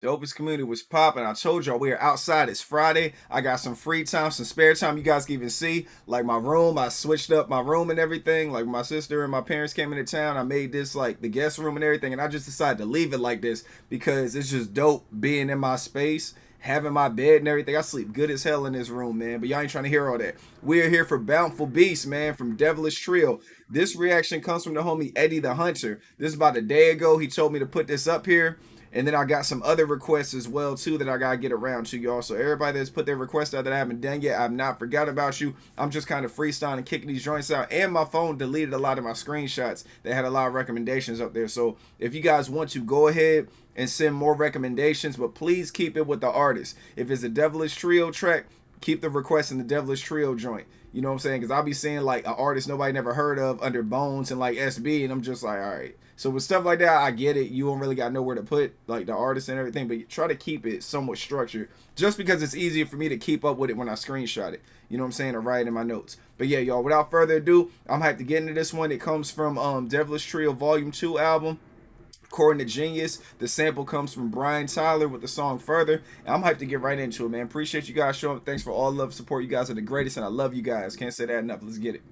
Dopest community was popping. I told y'all we are outside. It's Friday. I got some free time, some spare time. You guys can even see like my room. I switched up my room and everything. Like my sister and my parents came into town. I made this like the guest room and everything. And I just decided to leave it like this because it's just dope being in my space, having my bed and everything. I sleep good as hell in this room, man. But y'all ain't trying to hear all that. We are here for Bountiful Beast, man, from Devilish Trio. This reaction comes from the homie Eddie the Hunter. This is about a day ago. He told me to put this up here. And then I got some other requests as well too that I gotta get around to, y'all. So everybody that's put their requests out that I haven't done yet, I've not forgot about you. I'm just kind of freestyling, kicking these joints out. And my phone deleted a lot of my screenshots that had a lot of recommendations up there. So if you guys want to, go ahead and send more recommendations, but please keep it with the artist. If it's a Devilish Trio track, keep the request in the Devilish Trio joint. You know what I'm saying? Because I'll be seeing like an artist nobody never heard of under Bones and like SB, and I'm just like, all right. So with stuff like that, I get it. You don't really got nowhere to put like the artist and everything, but you try to keep it somewhat structured just because it's easier for me to keep up with it when I screenshot it. You know what I'm saying? Or write in my notes. But yeah, y'all, without further ado, I'm hyped to get into this one. It comes from Devilish Trio Volume 2 album. According to Genius, the sample comes from Brian Tyler with the song Further. And I'm hyped to get right into it, man. Appreciate you guys showing up. Thanks for all the love, support. You guys are the greatest, and I love you guys. Can't say that enough. Let's get it.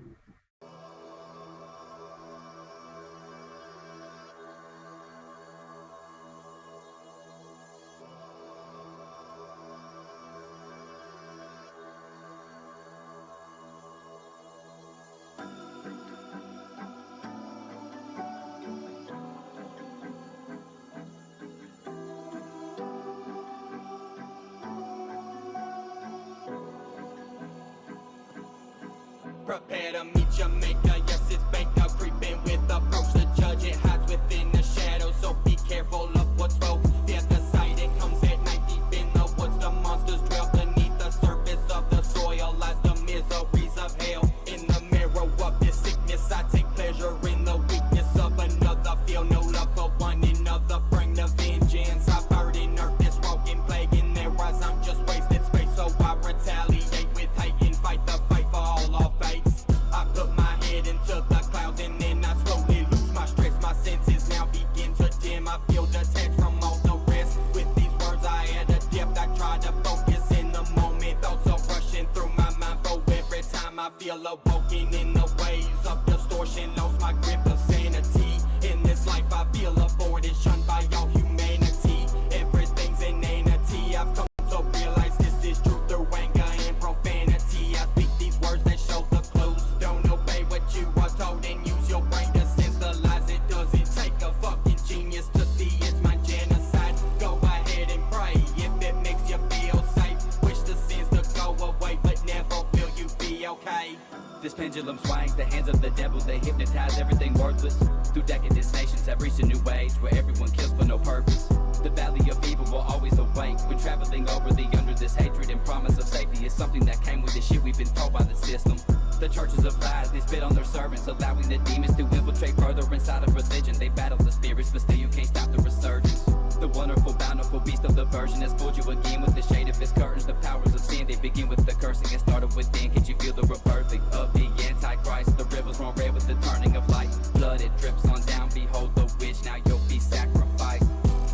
Prepare to meet Jamaica, yes it's Baker creeping with approach. The judge, it hides within the shadows, so be careful of what's spoke. The other side, it comes at night deep in the woods. The monsters dwell beneath the surface of the soil as the miseries of hell. In the mirror of this sickness, I take pleasure in the weakness of another. Feel no love for one another, bring the vengeance. I burden earth, this broken plague in their eyes. I'm just wasted space, so I retaliate with hate and fight the fight for all our fates. I put my head into the clouds and then I slowly lose my stress. My senses now begin to dim. I feel detached from all the rest. With these words I add a depth. I try to focus in the moment. Thoughts are rushing through my mind, for every time I feel awoken in the waves of distortion. Lost my grip of sanity. In this life I feel aborted, shunned by all humanity. Everything's inanity. I've come to realize this is truth through anger and profanity. I speak these words that show the clues. Don't obey what you are told and use your brain to sense the lies. It doesn't take a fucking genius to see it's my genocide. Go ahead and pray if it makes you feel safe. Wish the sins to go away, but never will you be okay. This pendulum swings, the hands of the devil, they hypnotize everything worthless. Through decadent nations have reached a new age where everyone kills for no purpose. The valley of evil will always awake. When traveling over the under, this hatred and promise of safety is something that came with the shit we've been told by the system. The churches of lies, they spit on their servants, allowing the demons to infiltrate further inside of religion. They battle the spirits, but still you can't stop the resurgence. The wonderful, bountiful beast of the version has fooled you again with the shade of his curtains. The powers of sin, they begin with the cursing and started within. Can't you feel the rebirthing of the Antichrist? The rivers run red with the turning of light. Blood, it drips on down, behold the witch, now you'll be sacrificed.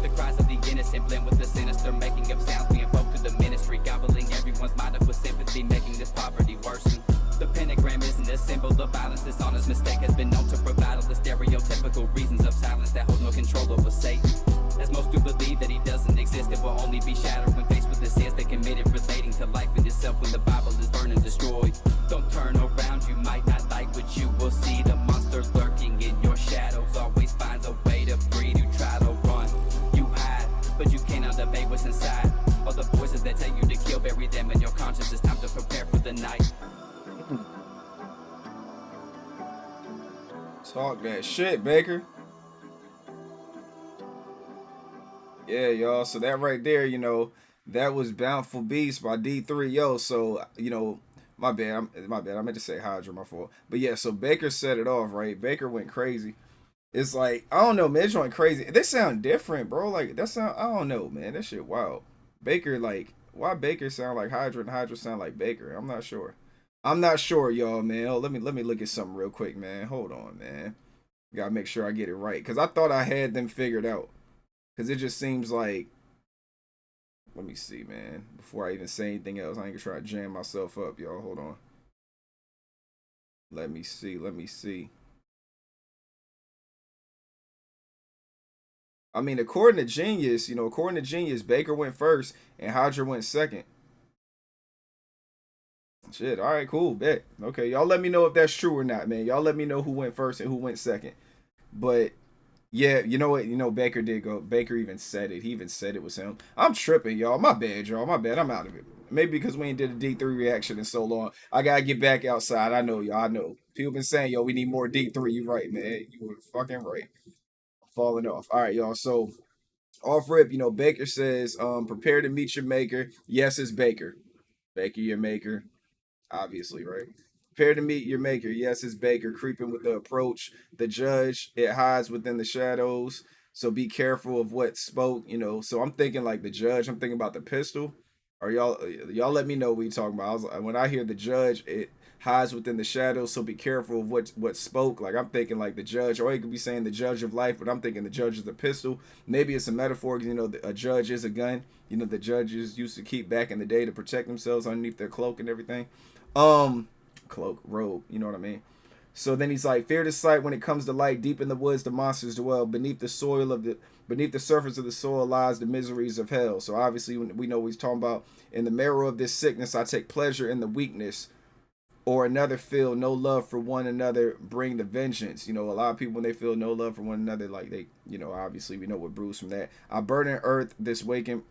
The cries of the innocent blend with the sinister, making of sounds being invoked to the ministry, gobbling everyone's mind up with sympathy, making this poverty worsen. The pentagram isn't a symbol of violence. This honest mistake has been known to provide all the stereotypical reasons of silence that hold no control over Satan. As most do believe that he doesn't exist, it will only be shattered when faced with the sins they committed relating to life and itself when the Bible is burned and destroyed. Don't turn around, you might not like what you will see. The monster lurking in your shadows always finds a way to breed. You try to run, you hide, but you cannot evade what's inside. All the voices that tell you to kill, bury them in your conscience. It's time to prepare for the night. Talk that shit, Baker. Yeah, y'all. So that right there, that was Bountiful Beast by D3. Yo, so, my bad. My bad. I meant to say Hydra, my fault. But yeah, so Baker set it off, right? Baker went crazy. It's like, I don't know, man. It's going crazy. They sound different, bro. Like, I don't know, man. That shit wild. Baker, like, why Baker sound like Hydra and Hydra sound like Baker? I'm not sure. I'm not sure, y'all, man. Oh, let me look at something real quick, man. Hold on, man. Gotta make sure I get it right. Because I thought I had them figured out. Because it just seems like Let me see, man. Before I even say anything else, I ain't gonna try to jam myself up, y'all. Hold on. Let me see. Let me see. I mean, according to Genius, Baker went first and Hydra went second. Shit. All right, cool. Bet. Okay, y'all let me know if that's true or not, man. Y'all let me know who went first and who went second. But yeah, you know what? Baker did go. Baker even said it. He even said it was him. I'm tripping, y'all. My bad, y'all. My bad. I'm out of it. Maybe because we ain't did a D3 reaction in so long. I gotta get back outside. I know, y'all. I know. People been saying, yo, we need more D3. You right, man. You were fucking right. Falling off. All right, y'all. So off rip, Baker says, prepare to meet your maker. Yes, it's Baker. Baker, your maker. Obviously, right? Prepare to meet your maker. Yes, it's Baker creeping with the approach. The judge, it hides within the shadows. So be careful of what spoke. So I'm thinking like the judge, I'm thinking about the pistol. Or y'all let me know what you talking about. When I hear the judge, it hides within the shadows, so be careful of what spoke. Like I'm thinking like the judge, or he could be saying the judge of life, but I'm thinking the judge is the pistol. Maybe it's a metaphor, a judge is a gun. The judges used to keep back in the day to protect themselves underneath their cloak and everything. Cloak, robe, you know what I mean? So then he's like, fear the sight when it comes to light. Deep in the woods, the monsters dwell. Beneath the surface of the soil lies the miseries of hell. So obviously, we know what he's talking about. In the marrow of this sickness, I take pleasure in the weakness. Or another feel no love for one another, bring the vengeance. A lot of people when they feel no love for one another, like they, obviously we know what brews from that. I burden earth this walking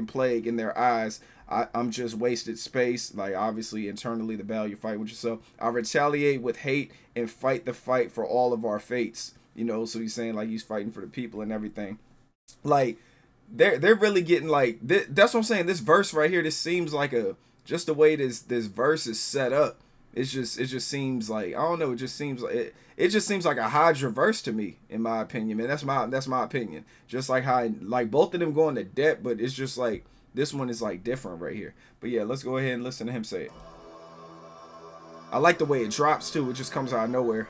plague in their eyes. I'm just wasted space. Like obviously internally the battle you fight with yourself. I retaliate with hate and fight the fight for all of our fates. So he's saying like he's fighting for the people and everything. Like they're really getting like that's what I'm saying. This verse right here, this seems like just the way this verse is set up. It just seems like, I don't know, it just seems like a Hydra verse to me, in my opinion, man. That's my opinion. Just like how like both of them go into depth, but it's just like this one is like different right here. But yeah, let's go ahead and listen to him say it. I like the way it drops too. It just comes out of nowhere.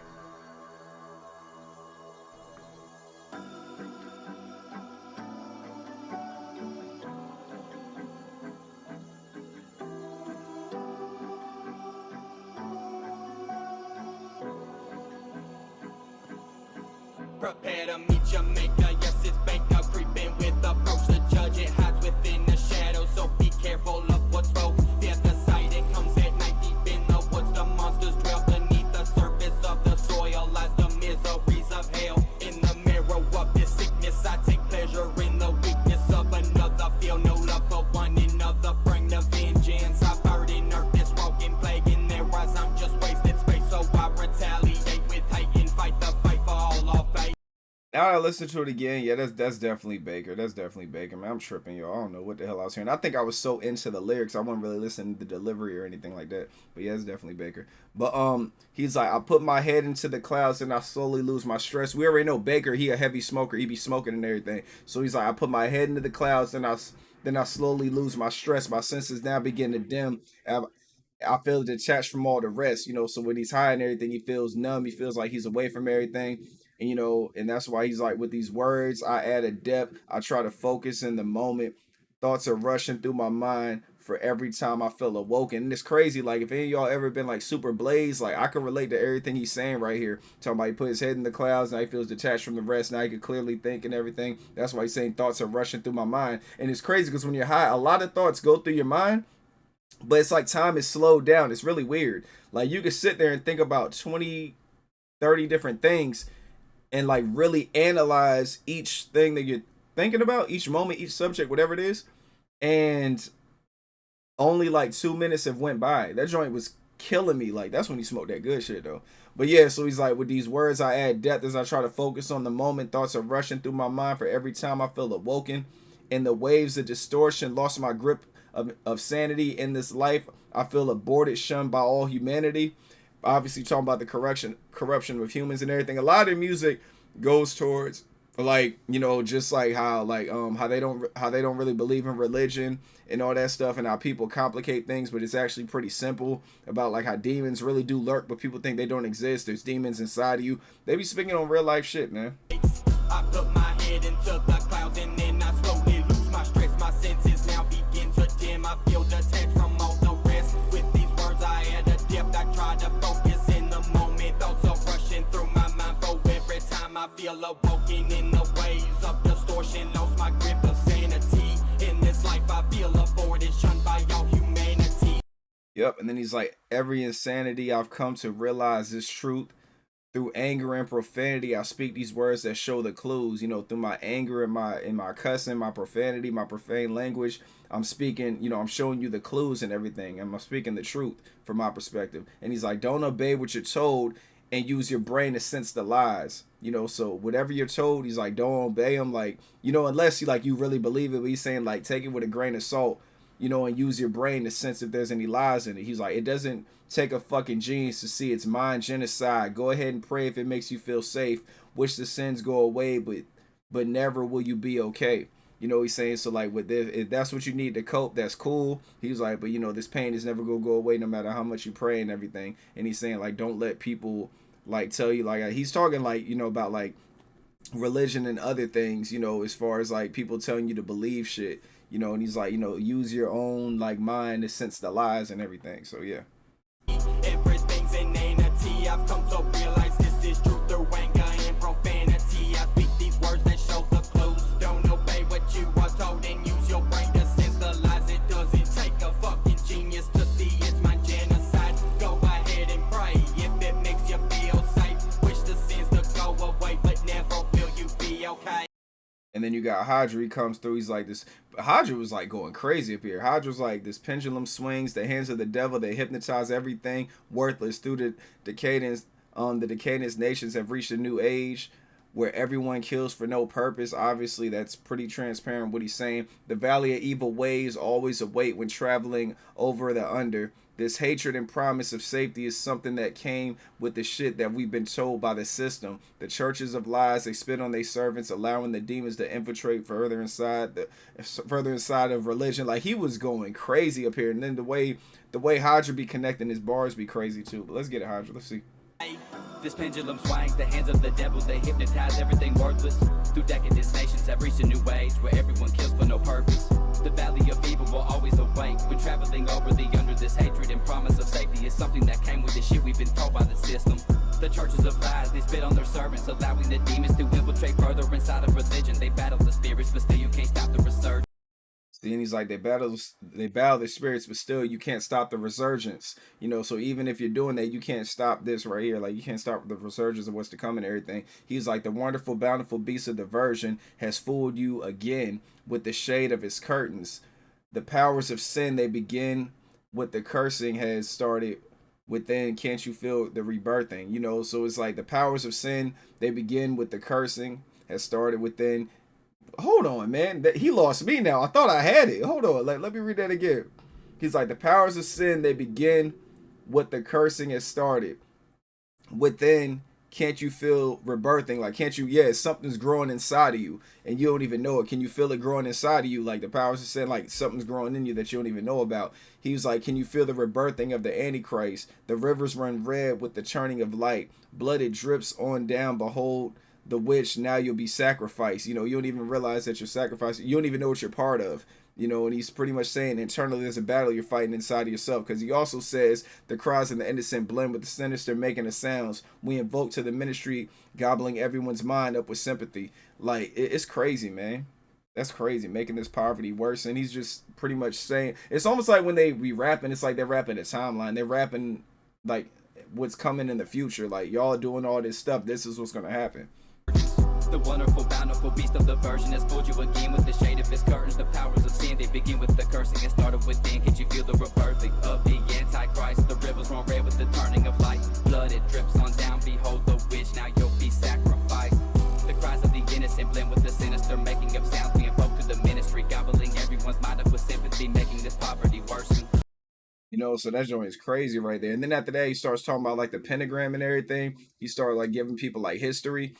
Prepare to meet your maker. Yes, it's Baker creeping with approach. The judge, it hides within the shadows, so be careful of what's spoke. Fear the sight, it comes at night. Deep in the woods, the monsters dwell. Beneath the surface of the soil lies the miseries of hell. In the marrow of this sickness, I take pleasure in the weakness of another. Feel no love for one another. Bring the vengeance. I burden earth, this walking plague in their eyes. I'm just wasted space, so I retaliate with hate and fight the fight for all our fate. Now I listen to it again. Yeah, that's definitely Baker. That's definitely Baker, man. I'm tripping, y'all. I don't know what the hell I was hearing. I think I was so into the lyrics, I wasn't really listening to the delivery or anything like that. But yeah, it's definitely Baker. But he's like, I put my head into the clouds and I slowly lose my stress. We already know Baker. He a heavy smoker. He be smoking and everything. So he's like, I put my head into the clouds and I slowly lose my stress. My senses now begin to dim. I feel detached from all the rest. So when he's high and everything, he feels numb. He feels like he's away from everything. And that's why he's like, with these words, I add a depth. I try to focus in the moment. Thoughts are rushing through my mind for every time I feel awoken. And it's crazy. Like, if any of y'all ever been like super blazed, like I can relate to everything he's saying right here. Talking about he put his head in the clouds, now he feels detached from the rest. Now he can clearly think and everything. That's why he's saying thoughts are rushing through my mind. And it's crazy because when you're high, a lot of thoughts go through your mind. But it's like time is slowed down. It's really weird. Like you can sit there and think about 20, 30 different things and like really analyze each thing that you're thinking about, each moment, each subject, whatever it is. And only like 2 minutes have went by. That joint was killing me. Like that's when he smoked that good shit though. But yeah, so he's like, with these words, I add depth as I try to focus on the moment. Thoughts are rushing through my mind for every time I feel awoken. In the waves of distortion, lost my grip of sanity in this life. I feel aborted, shunned by all humanity. Obviously talking about the corruption of humans and everything. A lot of music goes towards like, just like how they don't really believe in religion and all that stuff, and how people complicate things, but it's actually pretty simple about like how demons really do lurk, but people think they don't exist. There's demons inside of you. They be speaking on real life shit, man. I put my head into the clouds and then I slowly lose my Yep. And then he's like, every insanity I've come to realize this truth. Through anger and profanity, I speak these words that show the clues. You know, through my anger and my cussing, my profanity, my profane language, I'm speaking. You know, I'm showing you the clues and everything. I'm speaking the truth from my perspective. And he's like, don't obey what you're told, and use your brain to sense the lies. You know, so whatever you're told, he's like, don't obey him. Like, you know, unless you really believe it. But he's saying like, take it with a grain of salt. You know, and use your brain to sense if there's any lies in it. He's like, it doesn't take a fucking genius to see it's mind genocide. Go ahead and pray if it makes you feel safe. Wish the sins go away, but never will you be okay. You know, he's saying, so like with this, if that's what you need to cope, that's cool. He's like, but you know, this pain is never gonna go away no matter how much you pray and everything. And he's saying like, don't let people like tell you, like he's talking like, you know, about like religion and other things, you know, as far as like people telling you to believe shit, you know, and he's like, you know, use your own like mind to sense the lies and everything. So yeah. Everything's inanity. I've come to realize this is truth through anger and profanity. I speak these words that show the clues. Don't obey what you are told and use your brain to sense the lies. It doesn't take a fucking genius to see it's my genocide. Go ahead and pray if it makes you feel safe. Wish the sins to go away, but never will you be okay. And then you got Hydra, he comes through, he's like this. Hydra was like going crazy up here. Hydra's like this pendulum swings, the hands of the devil, they hypnotize everything, worthless through the decadence. The decadence nations have reached a new age where everyone kills for no purpose. Obviously, that's pretty transparent what he's saying. The valley of evil ways always await when traveling over the under. This hatred and promise of safety is something that came with the shit that we've been told by the system. The churches of lies, they spit on their servants, allowing the demons to infiltrate further inside of religion. Like he was going crazy up here, and then the way Hydra be connecting his bars be crazy too. But let's get it, Hydra. Let's see. This pendulum swings, the hands of the devil, they hypnotize everything worthless. Through decadence, nations have reached a new age where everyone kills for no purpose. The valley of evil will always awake when traveling over the under. This hatred and promise of safety is something that came with the shit we've been told by the system. The churches of lies, they spit on their servants, allowing the demons to infiltrate further inside of religion. They battle the spirits, but still you can't stop the resurgence. See, and he's like, they battle the spirits, but still you can't stop the resurgence. You know, so even if you're doing that, you can't stop this right here. Like you can't stop the resurgence of what's to come and everything. He's like, the wonderful, bountiful beast of diversion has fooled you again with the shade of his curtains. The powers of sin, they begin with the cursing has started within. Can't you feel the rebirthing? You know, so it's like the powers of sin, they begin with the cursing has started within. Hold on, man. He lost me now. I thought I had it. Hold on. Let me read that again. He's like, the powers of sin, they begin what the cursing has started. Within, can't you feel rebirthing? Like, can't you? Yeah, something's growing inside of you and you don't even know it. Can you feel it growing inside of you? Like the powers of sin, like something's growing in you that you don't even know about. He was like, can you feel the rebirthing of the Antichrist? The rivers run red with the churning of light. Blood, it drips on down. Behold, the witch, now you'll be sacrificed. You know, you don't even realize that you're sacrificing. You don't even know what you're part of. You know, and he's pretty much saying internally there's a battle you're fighting inside of yourself. Because he also says the cries of the innocent blend with the sinister making of sounds. We invoke to the ministry, gobbling everyone's mind up with sympathy. Like, it's crazy, man. That's crazy, making this poverty worse. And he's just pretty much saying, it's almost like when they be rapping, it's like they're rapping a timeline. They're rapping like what's coming in the future. Like, y'all doing all this stuff, this is what's going to happen. The wonderful, bountiful beast of the version has fooled you again with the shade of his curtains. The powers of sin, they begin with the cursing and started within. Can you feel the rebirthing of the Antichrist? The rivers run red with the turning of light. Blood, it drips on down. Behold the witch, now you'll be sacrificed. The cries of the innocent blend with the sinister making of sounds. We invoke to the ministry, gobbling everyone's mind up with sympathy, making this poverty worsen. You know, so that joint is crazy right there. And then after that, he starts talking about like the pentagram and everything. He started like giving people like history.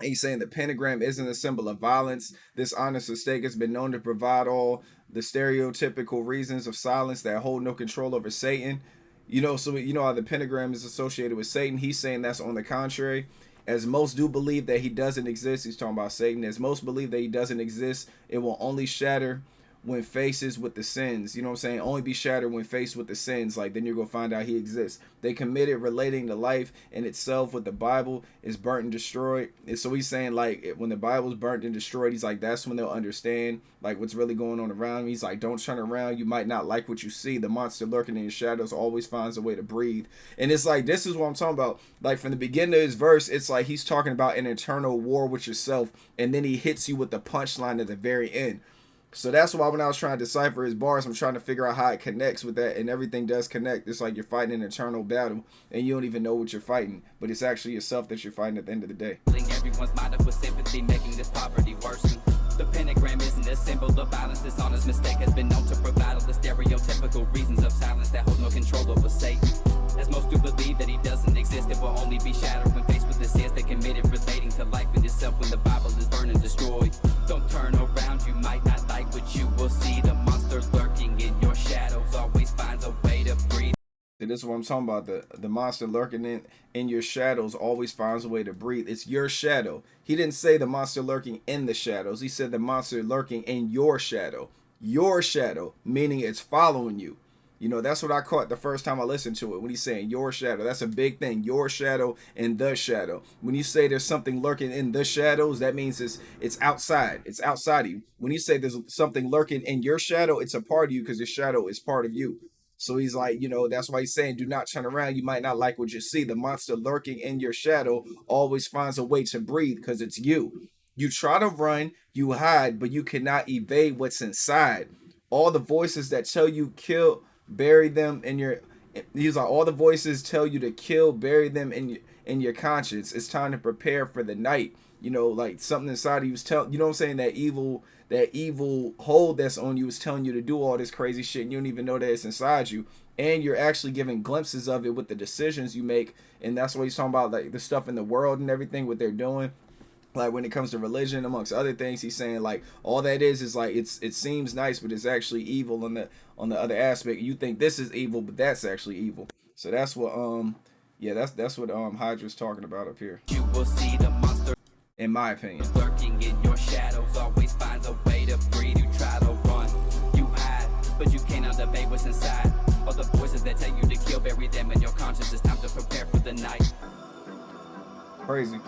He's saying the pentagram isn't a symbol of violence. This honest mistake has been known to provide all the stereotypical reasons of silence that hold no control over Satan. You know, so you know how the pentagram is associated with Satan. He's saying that's on the contrary. As most do believe that he doesn't exist, he's talking about Satan. As most believe that he doesn't exist, it will only shatter when faces with the sins. You know what I'm saying? Only be shattered when faced with the sins. Like, then you're going to find out he exists. They committed relating to life in itself with the Bible is burnt and destroyed. And so he's saying, like, when the Bible's burnt and destroyed, he's like, that's when they'll understand, like, what's really going on around me. He's like, don't turn around. You might not like what you see. The monster lurking in your shadows always finds a way to breathe. And it's like, this is what I'm talking about. Like, from the beginning of his verse, it's like he's talking about an eternal war with yourself. And then he hits you with the punchline at the very end. So that's why when I was trying to decipher his bars, I'm trying to figure out how it connects with that, and everything does connect. It's like you're fighting an eternal battle, and you don't even know what you're fighting, but it's actually yourself that you're fighting at the end of the day. Everyone's mind up with sympathy, making this poverty worsen. The pentagram isn't a symbol of violence. This honest mistake has been known to provide all the stereotypical reasons of silence that hold no control over Satan. As most do believe that he doesn't exist, it will only be shattered when faced with the sins they committed relating to life and yourself when the Bible is burned and destroyed. Don't turn around, you might not like what you will see. The monster lurking in your shadows always finds a way to breathe. This is what I'm talking about. The monster lurking in your shadows always finds a way to breathe. It's your shadow. He didn't say the monster lurking in the shadows. He said the monster lurking in your shadow. Your shadow, meaning it's following you. You know, that's what I caught the first time I listened to it. When he's saying your shadow, that's a big thing. Your shadow and the shadow. When you say there's something lurking in the shadows, that means it's outside. It's outside of you. When you say there's something lurking in your shadow, it's a part of you because your shadow is part of you. So he's like, you know, that's why he's saying, do not turn around. You might not like what you see. The monster lurking in your shadow always finds a way to breathe because it's you. You try to run, you hide, but you cannot evade what's inside. All the voices that tell you kill, bury them in your, he's like, all the voices tell you to kill, bury them in your conscience. It's time to prepare for the night. You know, like something inside of you is telling, you know what I'm saying, that evil hold that's on you is telling you to do all this crazy shit, and you don't even know that it's inside you. And you're actually giving glimpses of it with the decisions you make. And that's what he's talking about, like the stuff in the world and everything, what they're doing. Like when it comes to religion, amongst other things, he's saying like all that is like it seems nice, but it's actually evil on the other aspect. You think this is evil, but that's actually evil. So that's what that's what Hydra's talking about up here. You will see the monster, in my opinion. Lurking in your shadows always finds a way to breathe. You try to run, you hide, but you cannot evade what's inside. All the voices that tell you to kill, bury them in your conscience. It's time to prepare for the night. Crazy.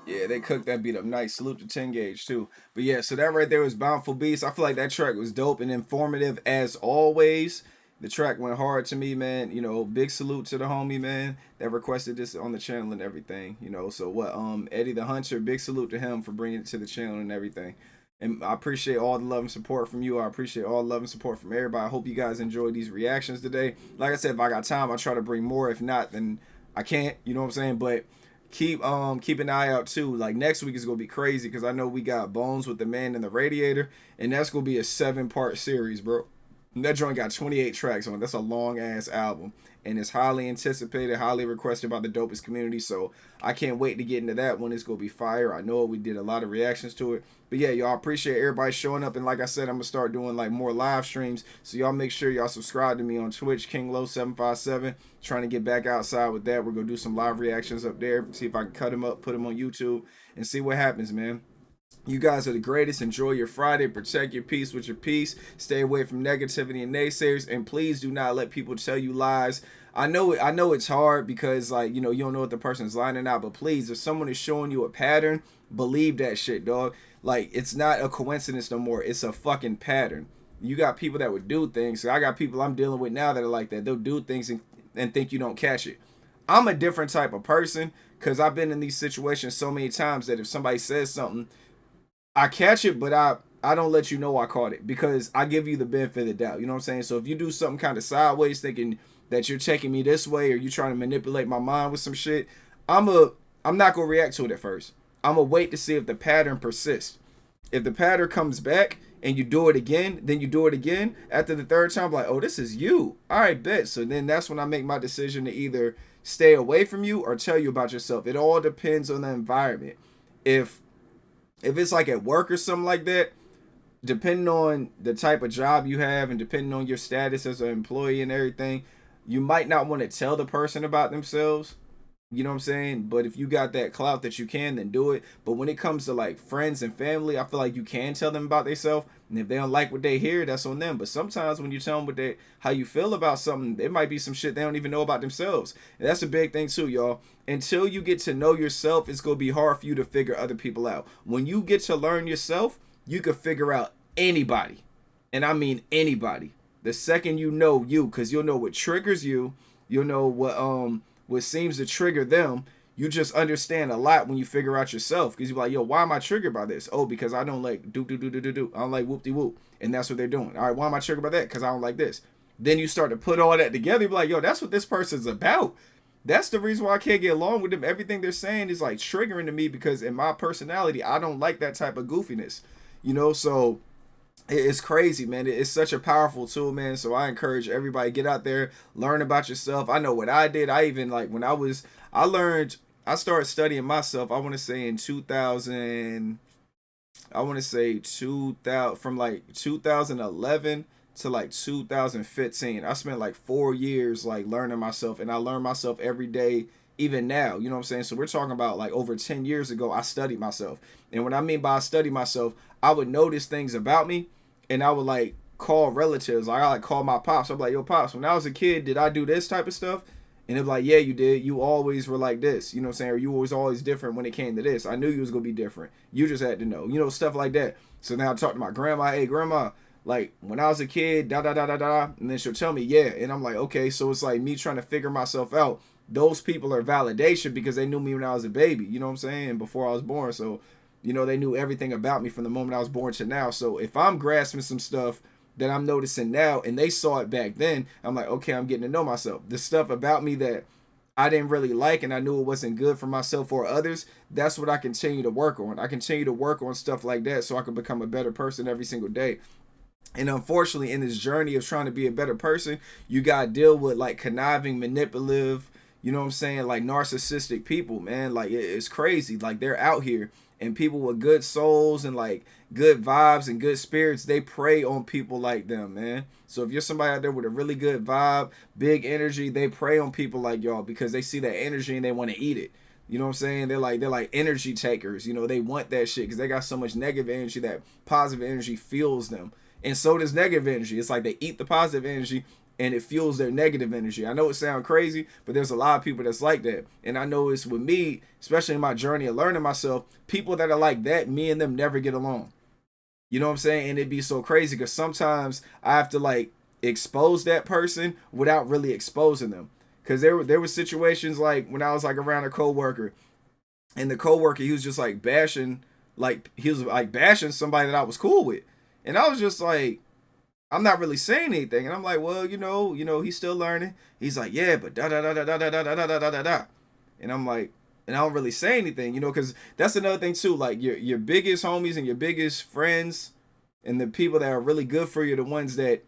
Yeah, they cooked that beat up nice. Salute to 10 Gauge too. But yeah, so that right there was Bountiful Beast. I feel like that track was dope and informative as always. The track went hard to me, man. You know, big salute to the homie, man, that requested this on the channel and everything. You know, so what, Eddie the Hunter, big salute to him for bringing it to the channel and everything. And I appreciate all the love and support from you. I appreciate all the love and support from everybody. I hope you guys enjoyed these reactions today. Like I said, if I got time, I'll try to bring more. If not, then I can't. You know what I'm saying? But keep an eye out too. Like next week is gonna be crazy because I know we got Bones with the Man in the Radiator, and that's gonna be a 7-part series, bro. And that joint got 28 tracks on it. That's a long ass album, and it's highly anticipated, highly requested by the dopest community. So I can't wait to get into that one. It's gonna be fire. I know we did a lot of reactions to it. But yeah, y'all, appreciate everybody showing up. And like I said, I'm gonna start doing like more live streams. So y'all make sure y'all subscribe to me on Twitch, KingLow757. Trying to get back outside with that. We're gonna do some live reactions up there. See if I can cut them up, put them on YouTube, and see what happens, man. You guys are the greatest. Enjoy your Friday. Protect your peace with your peace. Stay away from negativity and naysayers. And please do not let people tell you lies. I know it's hard because, like, you know, you don't know what the person's lying or not. But please, if someone is showing you a pattern, believe that shit, dog. Like, it's not a coincidence no more. It's a fucking pattern. You got people that would do things. I got people I'm dealing with now that are like that. They'll do things and think you don't catch it. I'm a different type of person because I've been in these situations so many times that if somebody says something, I catch it, but I don't let you know I caught it because I give you the benefit of the doubt. You know what I'm saying? So if you do something kind of sideways thinking that you're taking me this way or you're trying to manipulate my mind with some shit, I'm not going to react to it at first. I'm going to wait to see if the pattern persists. If the pattern comes back and you do it again, then you do it again. After the third time, I'm like, oh, this is you. All right, bet. So then that's when I make my decision to either stay away from you or tell you about yourself. It all depends on the environment. If it's like at work or something like that, depending on the type of job you have and depending on your status as an employee and everything, you might not want to tell the person about themselves. You know what I'm saying? But if you got that clout that you can, then do it. But when it comes to like friends and family, I feel like you can tell them about themselves. And if they don't like what they hear, that's on them. But sometimes when you tell them what they, how you feel about something, it might be some shit they don't even know about themselves. And that's a big thing too, y'all. Until you get to know yourself, it's gonna be hard for you to figure other people out. When you get to learn yourself, you can figure out anybody. And I mean anybody. The second you know you, because you'll know what triggers you, you'll know what seems to trigger them. You just understand a lot when you figure out yourself, because you're like, yo, why am I triggered by this? Oh, because I don't like do. I don't like whoop de whoop, and that's what they're doing. All right, why am I triggered by that? Because I don't like this. Then you start to put all that together. You're like, yo, that's what this person's about. That's the reason why I can't get along with them. Everything they're saying is like triggering to me, because in my personality, I don't like that type of goofiness. So it's crazy, man. It's such a powerful tool, man. So I encourage everybody, get out there, learn about yourself. I know what I did. I even like when I started studying myself, I want to say in 2000, I want to say 2000, from like 2011 to like 2015. I spent like 4 years like learning myself, and I learn myself every day, even now. You know what I'm saying? So we're talking about like over 10 years ago, I studied myself. And what I mean by I studied myself, I would notice things about me, and I would like call relatives. Like I like call my pops. I'm like, yo, pops, when I was a kid, did I do this type of stuff? And they're like, yeah, you did. You always were like this. You know what I'm saying? Or you was always different when it came to this. I knew you was going to be different. You just had to know. Stuff like that. So now I talk to my grandma. Hey, grandma, like when I was a kid, da da da da da. And then she'll tell me, yeah. And I'm like, okay. So it's like me trying to figure myself out. Those people are validation because they knew me when I was a baby. You know what I'm saying? Before I was born. So, they knew everything about me from the moment I was born to now. So if I'm grasping some stuff that I'm noticing now, and they saw it back then, I'm like, okay, I'm getting to know myself. The stuff about me that I didn't really like, and I knew it wasn't good for myself or others, that's what I continue to work on. I continue to work on stuff like that so I can become a better person every single day. And unfortunately, in this journey of trying to be a better person, you got to deal with like conniving, manipulative, you know what I'm saying, like narcissistic people, man. Like it's crazy. Like they're out here, and people with good souls and like good vibes and good spirits, they prey on people like them, man. So if you're somebody out there with a really good vibe, big energy, they prey on people like y'all because they see that energy and they want to eat it. You know what I'm saying? They're like energy takers. They want that shit because they got so much negative energy that positive energy fuels them. And so does negative energy. It's like they eat the positive energy and it fuels their negative energy. I know it sounds crazy, but there's a lot of people that's like that. And I know it's with me, especially in my journey of learning myself, people that are like that, me and them never get along. You know what I'm saying? And it'd be so crazy because sometimes I have to like expose that person without really exposing them. Because there were situations like when I was like around a coworker, and the coworker, he was just like bashing, somebody that I was cool with. And I was just like, I'm not really saying anything. And I'm like, well, he's still learning. He's like, yeah, but da da da da da da da da da da da. And I'm like, and I don't really say anything, because that's another thing too. Like your biggest homies and your biggest friends and the people that are really good for you, the ones that,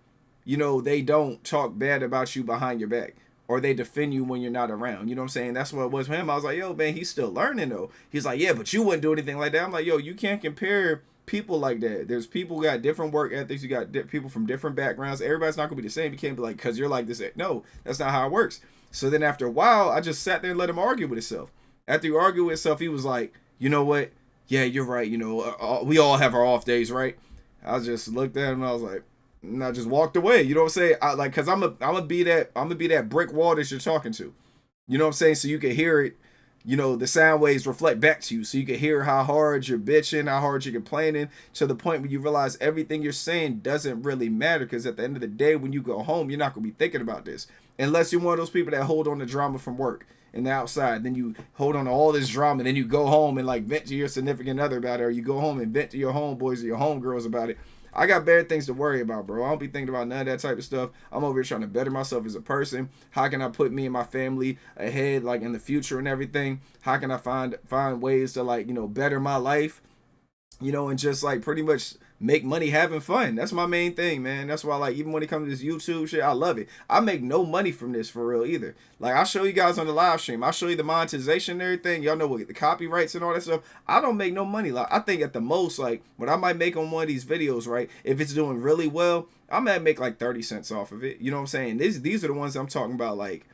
they don't talk bad about you behind your back, or they defend you when you're not around. You know what I'm saying? That's what it was for him. I was like, yo, man, he's still learning though. He's like, yeah, but you wouldn't do anything like that. I'm like, yo, you can't compare people like that. There's people who got different work ethics. You got people from different backgrounds. Everybody's not gonna be the same. You can't be like, because you're like this. No, that's not how it works. So then after a while, I just sat there and let him argue with himself. After he argued with himself, he was like, you know what? Yeah, you're right. We all have our off days, right? I just looked at him and I was like, and I just walked away. You know what I'm saying? Cause I'm gonna be that brick wall that you're talking to. You know what I'm saying? So you can hear it. The sound waves reflect back to you, so you can hear how hard you're bitching, how hard you're complaining, to the point where you realize everything you're saying doesn't really matter, because at the end of the day, when you go home, you're not going to be thinking about this. Unless you're one of those people that hold on to drama from work and the outside, then you hold on to all this drama, and then you go home and like vent to your significant other about it, or you go home and vent to your homeboys or your homegirls about it. I got better things to worry about, bro. I don't be thinking about none of that type of stuff. I'm over here trying to better myself as a person. How can I put me and my family ahead, like in the future and everything? How can I find ways to like, better my life? And just like pretty much make money having fun. That's my main thing, man. That's why, like, even when it comes to this YouTube shit, I love it. I make no money from this for real either. Like, I'll show you guys on the live stream. I'll show you the monetization and everything. Y'all know what the copyrights and all that stuff. I don't make no money. Like, I think at the most, like, what I might make on one of these videos, right, if it's doing really well, I might make like 30 cents off of it. You know what I'm saying? These are the ones I'm talking about, like,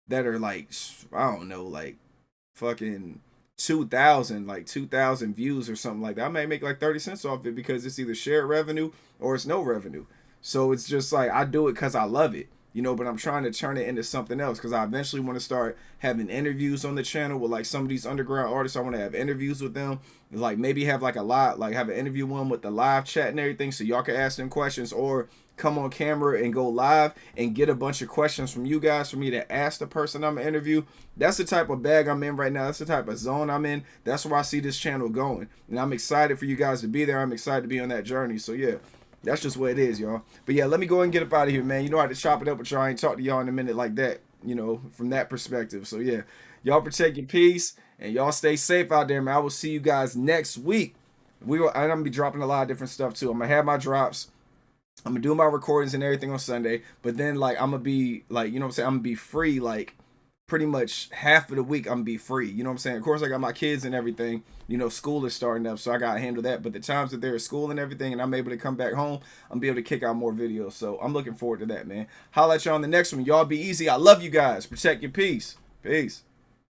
that are like, I don't know, like fucking 2,000 views or something like that, I may make like 30 cents off it because it's either shared revenue or it's no revenue. So it's just like I do it because I love it, you know, but I'm trying to turn it into something else because I eventually want to start having interviews on the channel with like some of these underground artists. I want to have interviews with them, like maybe have like a lot, like have an interview one with the live chat and everything so y'all can ask them questions, or come on camera and go live and get a bunch of questions from you guys for me to ask the person I'm gonna interview. That's the type of bag I'm in right now. That's the type of zone I'm in. That's where I see this channel going. And I'm excited for you guys to be there. I'm excited to be on that journey. So yeah, that's just what it is, y'all. But yeah, let me go and get up out of here, man. You know how to chop it up with y'all. I ain't talk to y'all in a minute like that, you know, from that perspective. So yeah, y'all protect your peace and y'all stay safe out there, man. I will see you guys next week. And I'm gonna be dropping a lot of different stuff too. I'm gonna have my drops. I'm gonna do my recordings and everything on Sunday, but then like I'm gonna be like, you know what I'm saying, I'm gonna be free like pretty much half of the week. I'm gonna be free, you know what I'm saying. Of course I got my kids and everything, you know, school is starting up, so I gotta handle that, but the times that they're at school and everything and I'm able to come back home, I'm gonna be able to kick out more videos. So I'm looking forward to that, man. Holla at y'all on the next one. Y'all be easy. I love you guys. Protect your peace. Peace.